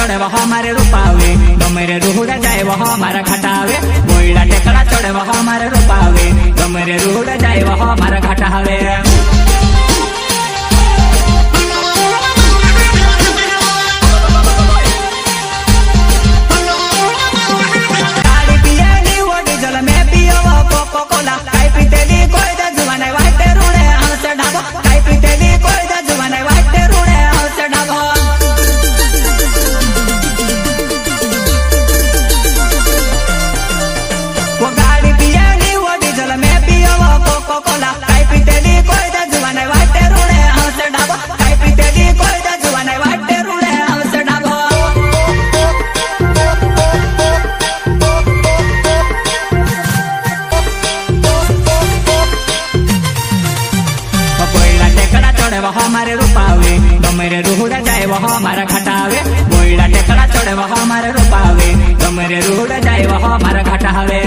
चढ़े वह हमारे रूपावे, गमेरे रूड़ जाए वह हमारा घटावे। बोइला टेकड़ा चढ़े वह हमारे रूपावे, गमेरे रूड़ जाए वह हमारा घटावे। वह हमारे रूपावे, गमेरे रूड़ जाए वह हमारा घटावे। बोइला टेकड़ा चढ़े वह हमारे रूपावे, गमेरे रूड़ जाए वह हमारा घटावे।